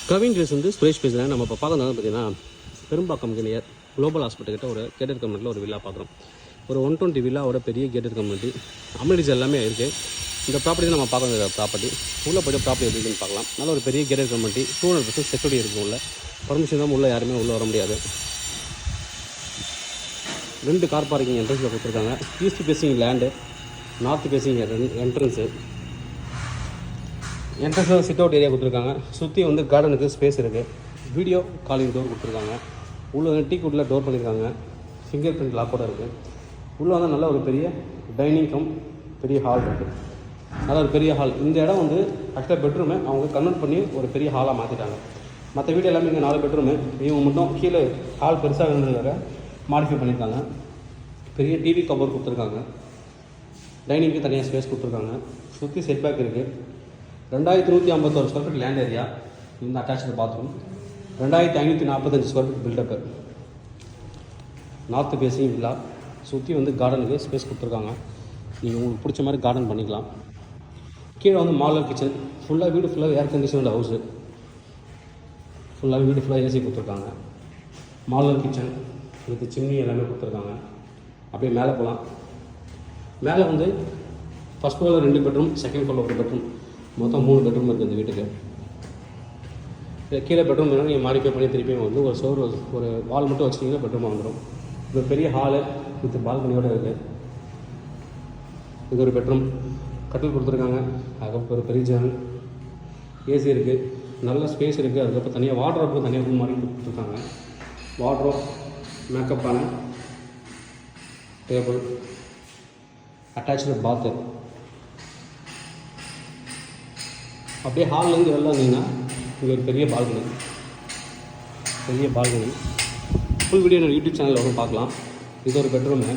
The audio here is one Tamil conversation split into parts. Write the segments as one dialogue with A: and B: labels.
A: கவின் ட்ரெஸ் வந்து சுரேஷ் பேசுகிறேன். நம்ம இப்போ பார்க்கறது பார்த்தீங்கன்னா பெரும்பாக்கம் நியர் குளோபல் ஹாஸ்பிட்டல் கிட்ட ஒரு கேட்டட் கம்யூனிட்டியில் ஒரு வில்லா பார்க்குறோம். ஒரு 120 வில்லாவோட பெரிய கேட்டட் கம்யூனிட்டி, அம்யூனிட்டிஸ் எல்லாமே இருக்குது. இந்த ப்ராப்பர்ட்டி நம்ம பார்க்குற ப்ராப்பர்ட்டி உள்ளே போய்ட்டு ப்ராப்பர்ட்டி எப்படி இருக்குன்னு பார்க்கலாம். நல்ல ஒரு பெரிய கேட்டட் கம்யூனிட்டி, 200% செக்யூரிட்டி இருக்கும். உள்ள பர்மிஷன் தான், உள்ளே யாருமே உள்ளே வர முடியாது. 2 கார் பார்க்கிங் என்ட்ரன்ஸில் கொடுத்துருக்காங்க. East facing land, north facing entrance. என்ட்ரன்ஸில் சிட் அவுட் ஏரியா கொடுத்துருக்காங்க. சுற்றி வந்து கார்டனுக்கு ஸ்பேஸ் இருக்குது. வீடியோ காலிங் டோர் கொடுத்துருக்காங்க. உள்ளே வந்து டீ குட்டில் டோர் பண்ணியிருக்காங்க. ஃபிங்கர் பிரிண்ட் லாக்கோட இருக்குது. உள்ளே வந்து நல்ல ஒரு பெரிய டைனிங் கம், பெரிய ஹால் இருக்குது. நல்ல ஒரு பெரிய ஹால். இந்த இடம் வந்து ஆக்சுவலாக பெட்ரூமு அவங்க கன்வெர்ட் பண்ணி ஒரு பெரிய ஹாலாக மாற்றிட்டாங்க. மற்ற வீடு எல்லாமே இங்கே 4 பெட்ரூமு, இவங்க மட்டும் கீழே ஹால் பெருசாக இருந்ததுக்காக மாடிஃபை பண்ணியிருக்காங்க. பெரிய டிவி கவர் கொடுத்துருக்காங்க. டைனிங்க்கு தனியாக ஸ்பேஸ் கொடுத்துருக்காங்க. சுற்றி செட்பேக் இருக்குது. 2151 ஸ்கொயர் ஃபீட் லேண்ட் ஏரியா. இந்த attach bathroom. 2545 square feet built up. North facing villa. சுற்றி வந்து கார்டனுக்கு ஸ்பேஸ் கொடுத்துருக்காங்க. நீங்கள் உங்களுக்கு பிடிச்ச மாதிரி கார்டன் பண்ணிக்கலாம். கீழே வந்து மாடலர் கிச்சன். ஃபுல்லாக வீடு ஃபுல்லாக ஏர் கண்டிஷனோட ஹவுஸு. ஃபுல்லாக வீடு ஃபுல்லாக ஏசி கொடுத்துருக்காங்க. மாடலர் கிச்சன் வித் சிம்னி எல்லாமே கொடுத்துருக்காங்க. அப்படியே மேலே போகலாம். மேலே வந்து ஃபஸ்ட் ஃப்ளோரில் 2 பெட்ரூம், செகண்ட் ஃப்ளோரில் 1 பெட்ரூம், மொத்தம் 3 பெட்ரூம் இருக்குது இந்த வீட்டுக்கு. கீழே பெட்ரூம் வேணும் நீங்கள் மாடிஃபை பண்ணி திருப்பியும் வந்து ஒரு வால் மட்டும் வச்சிட்டிங்கன்னா பெட்ரூமாக வந்துடும். இது பெரிய ஹாலு வித் பால்கனியோடு இருக்குது. இது ஒரு பெட்ரூம். கட்டில் கொடுத்துருக்காங்க. அதுக்கப்புறம் ஒரு பெரிய ஜன்னல், ஏசி இருக்குது, நல்ல ஸ்பேஸ் இருக்குது. அதுக்கப்புறம் தனியாக வார்ட்ரோப்புக்கு தனியாக ரூம் மாதிரி கொடுத்துருக்காங்க. Wardrobe, makeup panel, table, attach bath. அப்படியே ஹால்லேருந்து வெளில வந்தீங்கன்னா இங்கே ஒரு பெரிய பால்கனி. ஃபுல் வீடியோ என்னோடய யூடியூப் சேனலில் வரும், பார்க்கலாம். இது ஒரு பெட்ரூமு.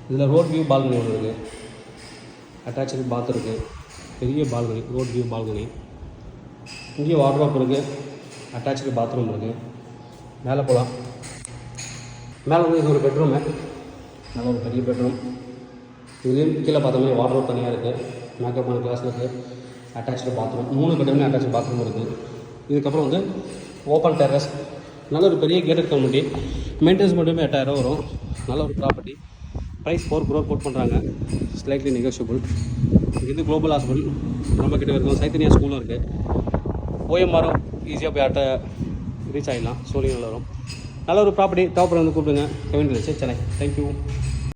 A: இதில் ரோட் வியூ பால்கனி ஒன்று இருக்குது. அட்டாச்சு பாத் இருக்குது. பெரிய பால்கனி, ரோட் வியூ பால்கனி. இங்கேயும் வார்ட்ரோப் இருக்குது. அட்டாச்சு பாத்ரூம் இருக்குது. மேலே போகலாம். மேலே வந்து இது ஒரு பெட்ரூமு. நல்ல ஒரு பெரிய பெட்ரூம். இதுலேயும் கீழே பார்த்த மாதிரி வார்ட்ரோப் தனியாக இருக்குது. மேக்கப் பண்ண கிளாஸ் இருக்குது. Attach bathroom. 3 பெட்ரூம்லேயும் அட்டாச்சு பாத்ரூம் இருக்குது. இதுக்கப்புறம் வந்து ஓப்பன் டெரஸ். நல்ல ஒரு பெரிய கேட்டட் கம்யூனிட்டி. மெயின்டெனன்ஸ் மட்டுமே 8000 வரும். நல்ல ஒரு ப்ராப்பர்ட்டி. ப்ரைஸ் 4 crore கோட் பண்ணுறாங்க. Slightly negotiable. இங்கேருந்து குளோபல் ஹாஸ்பிட்டல் ரொம்ப கிட்ட இருக்கும். சைத்தன்யா ஸ்கூலும் இருக்குது. ஓஎம்ஆரும் ஈஸியாக போய் ரீச் ஆகிடலாம். சோழிகள் வரும். நல்ல ஒரு ப்ராப்பர்ட்டி. டாப்பர் வந்து கூப்பிடுங்க. கவின் ட்ரெஸ், சென்னை. தேங்க்யூ.